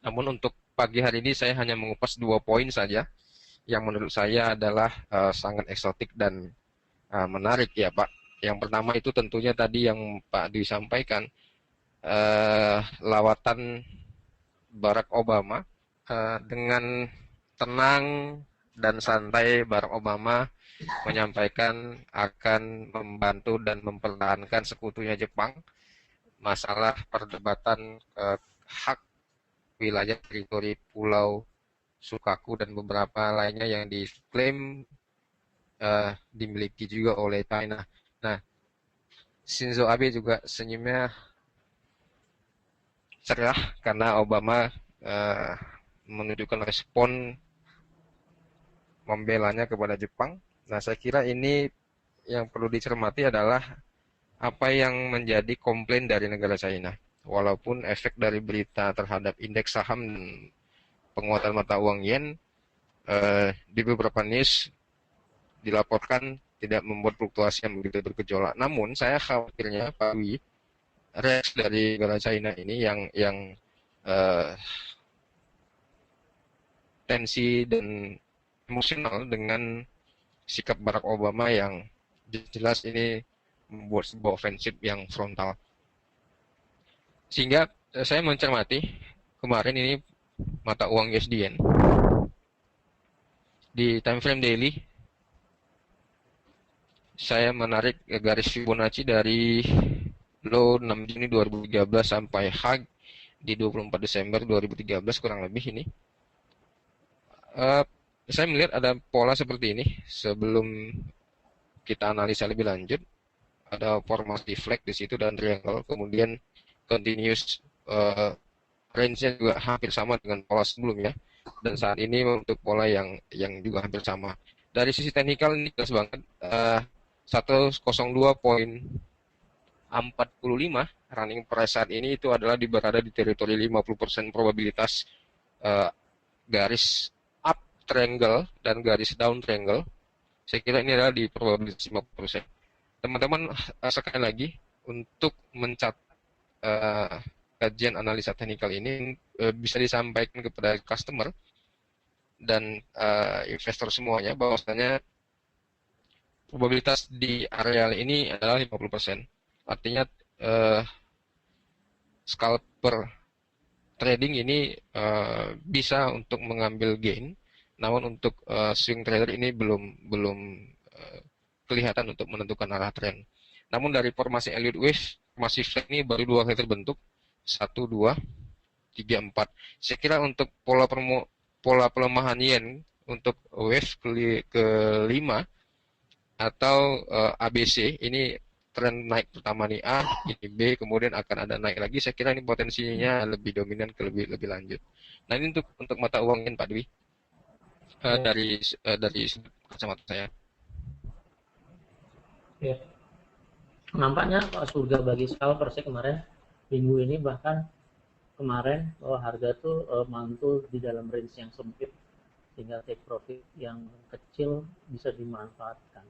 Namun untuk pagi hari ini saya hanya mengupas 2 poin saja yang menurut saya adalah sangat eksotik dan menarik ya Pak. Yang pertama itu tentunya tadi yang Pak Dwi sampaikan, lawatan Barack Obama. Dengan tenang dan santai Barack Obama menyampaikan akan membantu dan mempertahankan sekutunya Jepang masalah perdebatan hak wilayah teritori Pulau Sukaku dan beberapa lainnya yang diklaim dimiliki juga oleh China. Nah, Shinzo Abe juga senyumnya cerah karena Obama uh, menunjukkan respon membelanya kepada Jepang. Nah, saya kira ini yang perlu dicermati adalah apa yang menjadi komplain dari negara China. Walaupun efek dari berita terhadap indeks saham dan penguatan mata uang yen di beberapa news dilaporkan tidak membuat fluktuasi yang begitu bergejolak. Namun saya khawatirnya Pak Wi, reaksi dari negara China ini yang uh, tensi dan emosional dengan sikap Barack Obama yang jelas ini membuat sebuah ofensif yang frontal. Sehingga saya mencermati kemarin ini mata uang USD di time frame daily saya menarik garis Fibonacci dari low 6 Juni 2013 sampai high di 24 Desember 2013 kurang lebih ini. Uh, saya melihat ada pola seperti ini sebelum kita analisa lebih lanjut. Ada formasi flag di situ dan triangle, kemudian continuous range-nya juga hampir sama dengan pola sebelumnya. Dan saat ini untuk pola yang juga hampir sama. Dari sisi teknikal ini jelas banget 102.45 running price saat ini itu adalah berada di teritori 50% probabilitas garis up triangle dan garis down triangle. Saya kira ini adalah di probabilitas 50%. Teman-teman sekali lagi untuk mencatat kajian analisa teknikal ini bisa disampaikan kepada customer dan investor semuanya bahwasanya probabilitas di areal ini adalah 50%. Artinya scalper trading ini bisa untuk mengambil gain, namun untuk swing trader ini belum kelihatan untuk menentukan arah tren. Namun dari formasi Elliott Wave, formasi flag ini baru 2 kali terbentuk, 1, 2, 3, 4. Saya kira untuk pola pelemahan yen untuk wave kelima atau ABC ini tren naik pertama nih A, ini B, kemudian akan ada naik lagi. Saya kira ini potensinya lebih dominan ke lebih lanjut. Nah ini untuk mata uang yen Pak Dwi dari kacamata saya. Ya. Nampaknya surga bagi scalper sih kemarin minggu ini, bahkan kemarin bahwa harga tuh mantul di dalam range yang sempit sehingga take profit yang kecil bisa dimanfaatkan.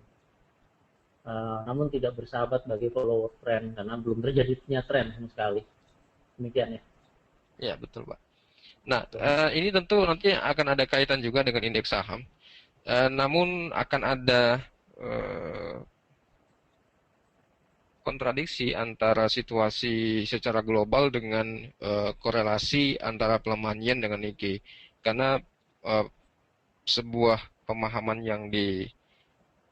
Namun tidak bersahabat bagi follower trend karena belum terjadinya tren sama sekali. Demikian ya. Ya betul Pak. Nah ini tentu nanti akan ada kaitan juga dengan indeks saham. Namun akan ada kontradiksi antara situasi secara global dengan korelasi antara pelemahan yen dengan Nikkei. Karena uh, sebuah pemahaman yang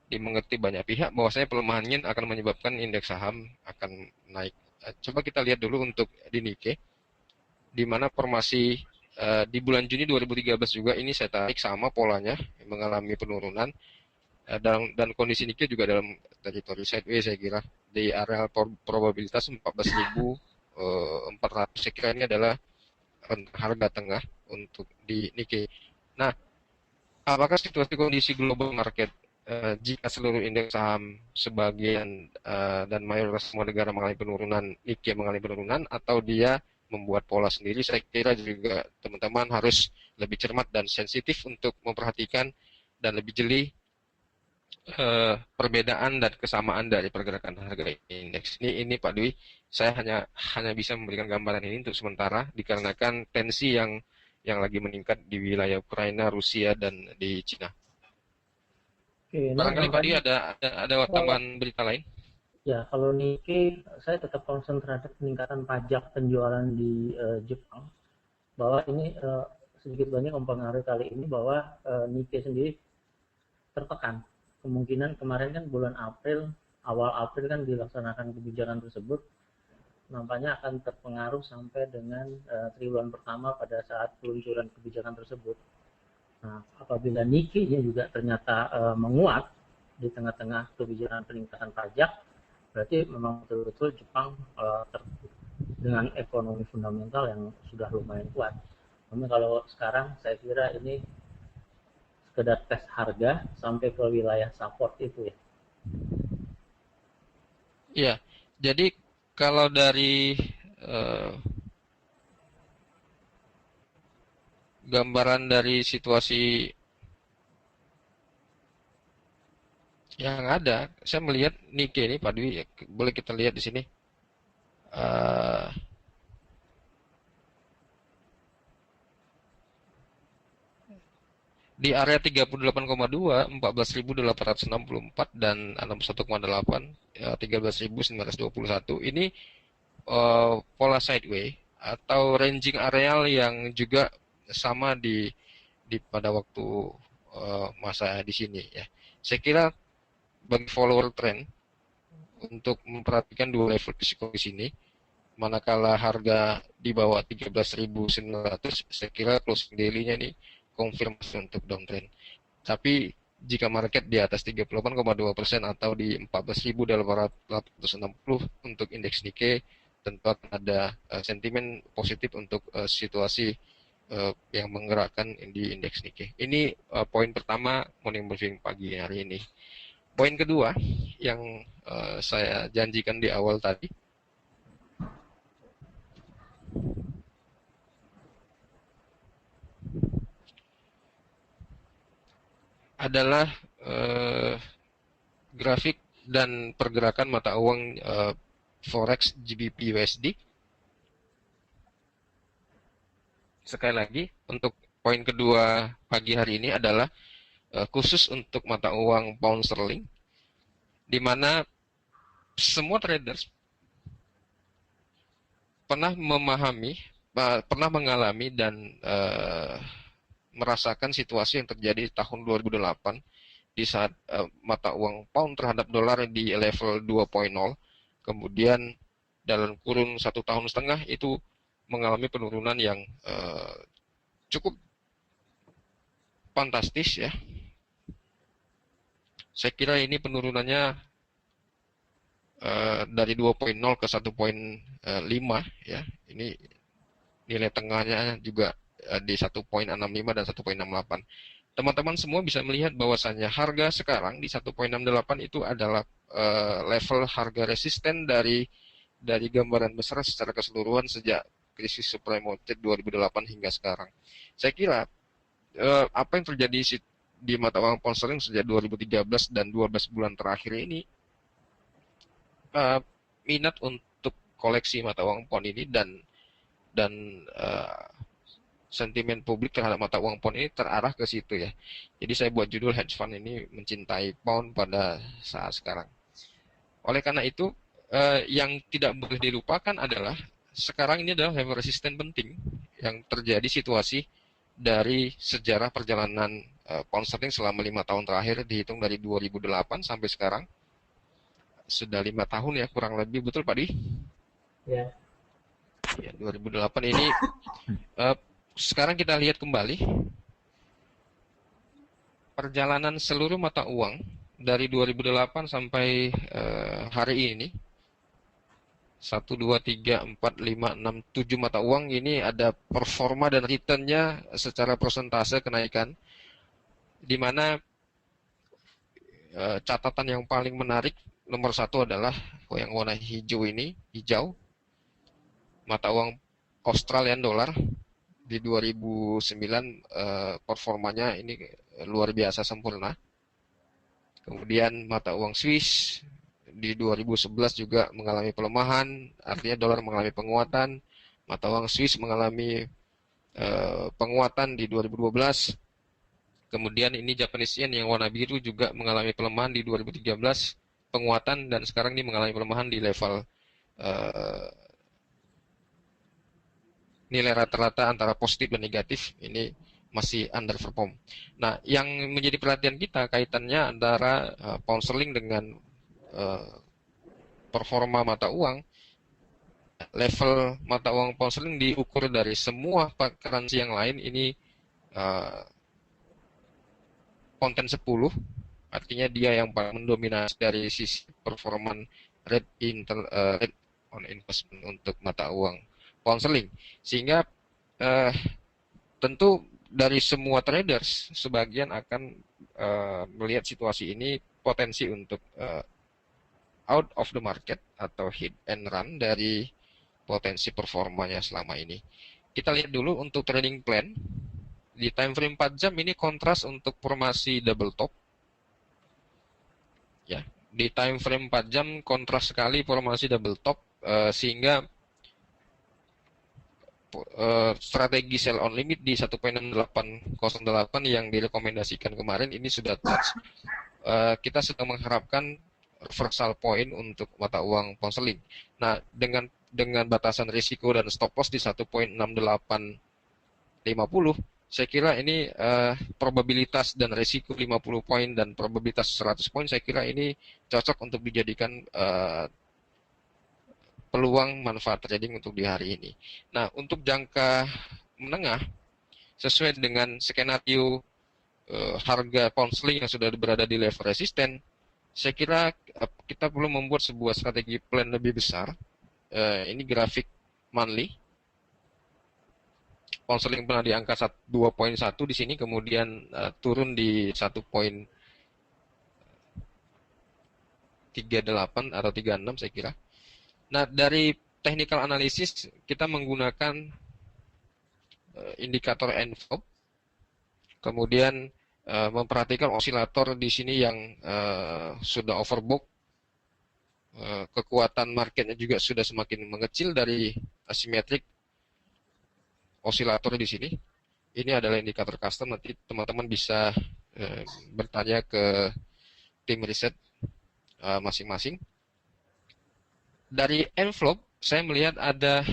dimengerti banyak pihak bahwasanya pelemahan yen akan menyebabkan indeks saham akan naik. Coba kita lihat dulu untuk di Nikkei, di mana formasi di bulan Juni 2013 juga ini saya tarik sama polanya mengalami penurunan dan kondisi Nikkei juga dalam teritori sideways saya kira di area probabilitas 14.400. Saya kira ini adalah harga tengah untuk di Nikkei. Nah, apakah situasi kondisi global market jika seluruh indeks saham sebagian dan mayoritas semua negara mengalami penurunan, Nikkei mengalami penurunan, atau dia membuat pola sendiri? Saya kira juga teman-teman harus lebih cermat dan sensitif untuk memperhatikan dan lebih jeli perbedaan dan kesamaan dari pergerakan harga indeks. Ini Pak Dwi, saya hanya hanya bisa memberikan gambaran ini untuk sementara dikarenakan tensi yang lagi meningkat di wilayah Ukraina, Rusia dan di Cina. Oke, ini Barangkali Pak Dwi nampaknya ada kalau tambahan berita lain? ya kalau Nikkei saya tetap concern terhadap peningkatan pajak penjualan di Jepang, bahwa ini sedikit banyak mempengaruhi kali ini, bahwa Nikkei sendiri tertekan. Kemungkinan kemarin kan bulan April, awal April kan dilaksanakan kebijakan tersebut, nampaknya akan terpengaruh sampai dengan triwulan pertama pada saat peluncuran kebijakan tersebut. Nah, apabila Nikkei-nya juga ternyata menguat di tengah-tengah kebijakan peningkatan pajak, berarti memang betul-betul Jepang dengan ekonomi fundamental yang sudah lumayan kuat. Namun kalau sekarang saya kira ini sekedar tes harga sampai ke wilayah support itu ya. Iya, jadi kalau dari eh, gambaran dari situasi yang ada, saya melihat Nikkei ini Pak Dwi, ya, boleh kita lihat di sini. Eh, di area 38,2, 14.864 dan 61,8, 13.921. Ini pola sideways atau ranging areal yang juga sama di pada waktu masa di sini ya. Saya kira bagi follower trend untuk memperhatikan dua level psikologis ini, manakala harga di bawah 13.900, saya kira closing daily-nya ini konfirmasi untuk downtrend. Tapi jika market di atas 38,2% atau di 14.860 untuk indeks Nikkei, tentu akan ada sentimen positif untuk situasi yang menggerakkan di indeks Nikkei. Ini poin pertama morning briefing pagi hari ini. Poin kedua yang saya janjikan di awal tadi adalah grafik dan pergerakan mata uang forex GBP USD. Sekali lagi, untuk poin kedua pagi hari ini adalah khusus untuk mata uang pound sterling, di mana semua traders pernah memahami, pernah mengalami dan merasakan situasi yang terjadi di tahun 2008 di saat mata uang pound terhadap dolar di level 2.0, kemudian dalam kurun 1,5 tahun itu mengalami penurunan yang cukup fantastis ya. Saya kira ini penurunannya dari 2.0 ke 1.5 ya. Ini nilai tengahnya juga di 1.65 dan 1.68. Teman-teman semua bisa melihat bahwasannya harga sekarang di 1.68 itu adalah level harga resisten dari gambaran besar secara keseluruhan sejak krisis subprime mortgage 2008 hingga sekarang. Saya kira apa yang terjadi di mata uang pound sterling sejak 2013 dan 12 bulan terakhir ini, minat untuk koleksi mata uang pound ini dan sentimen publik terhadap mata uang pound ini terarah ke situ ya. Jadi saya buat judul hedge fund ini mencintai pound pada saat sekarang. Oleh karena itu, yang tidak boleh dilupakan adalah sekarang ini adalah level resisten penting yang terjadi situasi dari sejarah perjalanan pound sterling selama 5 tahun terakhir, dihitung dari 2008 sampai sekarang. Sudah 5 tahun ya kurang lebih, betul Pak Di? Ya. Ya, 2008 ini sekarang kita lihat kembali perjalanan seluruh mata uang dari 2008 sampai hari ini. 1, 2, 3, 4, 5, 6, 7 mata uang ini ada performa dan returnnya secara persentase kenaikan, di mana catatan yang paling menarik nomor satu adalah yang warna hijau ini, hijau, mata uang Australian dollar di 2009 performanya ini luar biasa sempurna. Kemudian mata uang Swiss di 2011 juga mengalami pelemahan, artinya dolar mengalami penguatan, mata uang Swiss mengalami penguatan di 2012. Kemudian ini Japanese yen yang warna biru juga mengalami pelemahan di 2013, penguatan, dan sekarang ini mengalami pelemahan di level uh, nilai rata-rata antara positif dan negatif. Ini masih underperform. Nah, yang menjadi perhatian kita kaitannya antara pound sterling dengan uh, performa mata uang. Level mata uang pound sterling diukur dari semua currency yang lain ini uh, konten 10, artinya dia yang paling mendominasi dari sisi performan rate on investment untuk mata uang pound sterling. Sehingga uh, tentu dari semua traders sebagian akan melihat situasi ini potensi untuk out of the market atau hit and run dari potensi performanya selama ini. Kita lihat dulu untuk trading plan. Di time frame 4 jam ini kontras untuk formasi double top. Ya, di time frame 4 jam kontras sekali formasi double top sehingga strategi sell on limit di 1.6808 yang direkomendasikan kemarin ini sudah touch. Kita sedang mengharapkan reversal point untuk mata uang pound sterling. Nah, dengan batasan risiko dan stop loss di 1.6850, saya kira ini probabilitas dan risiko 50 poin dan probabilitas 100 poin, saya kira ini cocok untuk dijadikan peluang manfaat trading untuk di hari ini. Nah, untuk jangka menengah, sesuai dengan skenario harga pound sterling yang sudah berada di level resisten, saya kira kita perlu membuat sebuah strategi plan lebih besar. Ini grafik monthly. Pound sterling pernah di angka 2.1 di sini, kemudian turun di 1.38 atau 36 saya kira. Nah, dari technical analysis kita menggunakan indikator envelope, kemudian memperhatikan osilator di sini yang sudah overbought, kekuatan marketnya juga sudah semakin mengecil dari asimetrik osilator di sini. Ini adalah indikator custom, nanti teman-teman bisa bertanya ke tim riset masing-masing. Dari envelope, saya melihat ada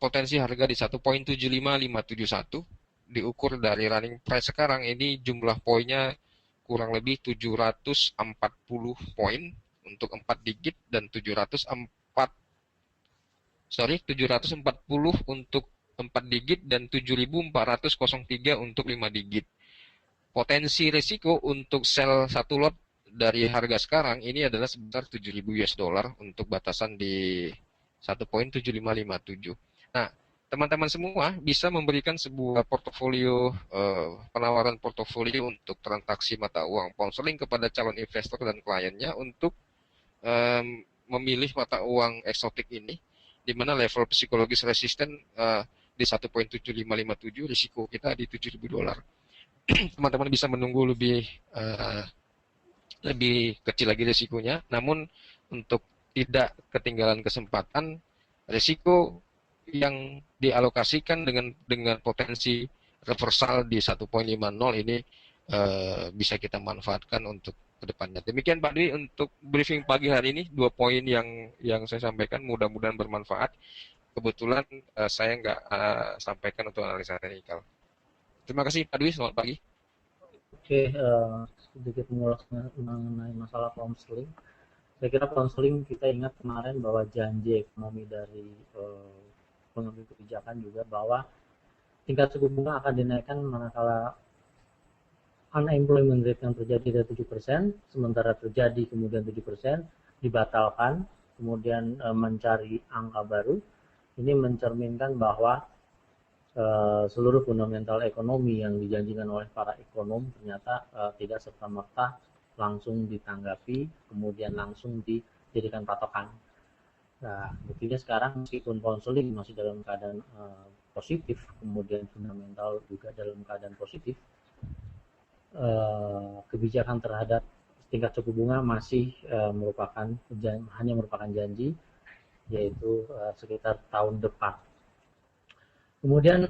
potensi harga di 1.75571, diukur dari running price sekarang ini jumlah poinnya kurang lebih 740 poin untuk 4 digit dan 740 untuk 4 digit dan 7.403 untuk 5 digit. Potensi risiko untuk sell satu lot dari harga sekarang ini adalah sebesar 7.000 US dollar untuk batasan di 1.7557. Nah, teman-teman semua bisa memberikan sebuah portofolio penawaran portofolio untuk transaksi mata uang pound sterling kepada calon investor dan kliennya untuk memilih mata uang eksotik ini, di mana level psikologis resisten di 1.7557, risiko kita di 7.000 dolar. Teman-teman bisa menunggu lebih kecil lagi risikonya, namun untuk tidak ketinggalan kesempatan, risiko yang dialokasikan dengan potensi reversal di 1.50 ini bisa kita manfaatkan untuk kedepannya. Demikian Pak Dwi untuk briefing pagi hari ini, 2 poin yang saya sampaikan mudah-mudahan bermanfaat. Kebetulan saya nggak sampaikan untuk analisa teknikal. Terima kasih Pak Dwi, selamat pagi. Oke, sedikit mengulas mengenai masalah pound sterling. Saya kira pound sterling kita ingat kemarin bahwa janji ekonomi dari pengambil kebijakan juga bahwa tingkat suku bunga akan dinaikkan manakala unemployment rate yang terjadi dari 7%, sementara terjadi kemudian 7%, dibatalkan, kemudian mencari angka baru. Ini mencerminkan bahwa seluruh fundamental ekonomi yang dijanjikan oleh para ekonom ternyata tidak serta-merta langsung ditanggapi, kemudian langsung dijadikan patokan. Nah, buktinya sekarang meskipun pound sterling masih dalam keadaan positif, kemudian fundamental juga dalam keadaan positif, kebijakan terhadap tingkat suku bunga masih hanya merupakan janji, yaitu sekitar tahun depan. Kemudian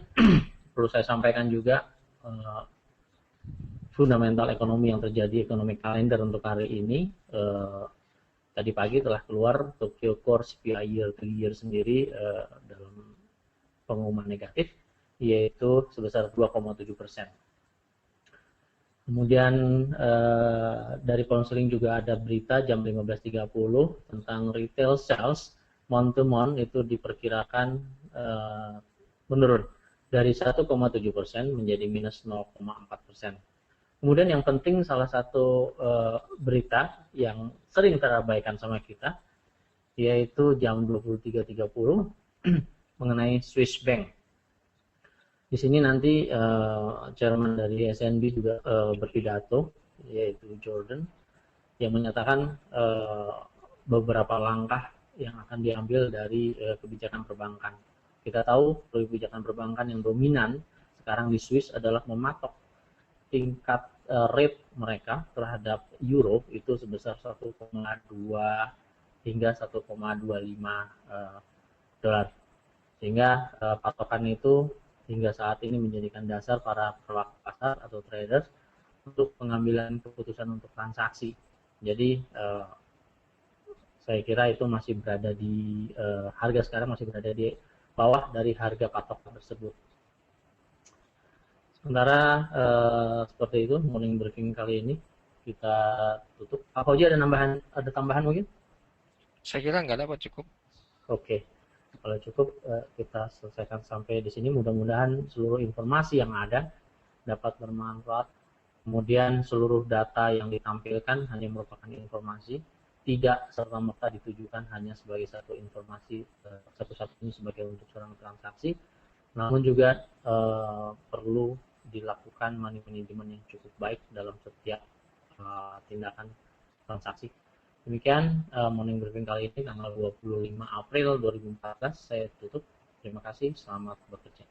perlu saya sampaikan juga fundamental ekonomi yang terjadi, ekonomi kalender untuk hari ini. Tadi pagi telah keluar Tokyo Core CPI year to year sendiri dalam pengumuman negatif, yaitu sebesar 2,7%. Kemudian dari konseling juga ada berita jam 15.30 tentang retail sales month to month itu diperkirakan menurun dari 1,7% menjadi minus 0,4%. Kemudian yang penting, salah satu berita yang sering terabaikan sama kita, yaitu jam 23.30 mengenai Swiss Bank. Di sini nanti chairman dari SNB juga berpidato, yaitu Jordan, yang menyatakan beberapa langkah yang akan diambil dari kebijakan perbankan. Kita tahu kebijakan perbankan yang dominan sekarang di Swiss adalah mematok tingkat rate mereka terhadap euro itu sebesar 1,2 hingga 1,25 dolar. Sehingga patokan itu hingga saat ini menjadikan dasar para pelaku pasar atau traders untuk pengambilan keputusan untuk transaksi. Jadi saya kira itu masih berada di harga sekarang masih berada di bawah dari harga patokan tersebut. Sementara seperti itu morning briefing kali ini kita tutup. Pak Fauzi ada tambahan mungkin? Saya kira nggak dapat cukup. Oke, kalau cukup kita selesaikan sampai di sini. Mudah-mudahan seluruh informasi yang ada dapat bermanfaat. Kemudian seluruh data yang ditampilkan hanya merupakan informasi, tidak serta-merta ditujukan hanya sebagai satu informasi satu-satunya sebagai untuk seorang transaksi. Namun juga perlu dilakukan money management yang cukup baik dalam setiap tindakan transaksi. Demikian morning briefing kali ini tanggal 25 April 2014. Saya tutup. Terima kasih. Selamat bekerja.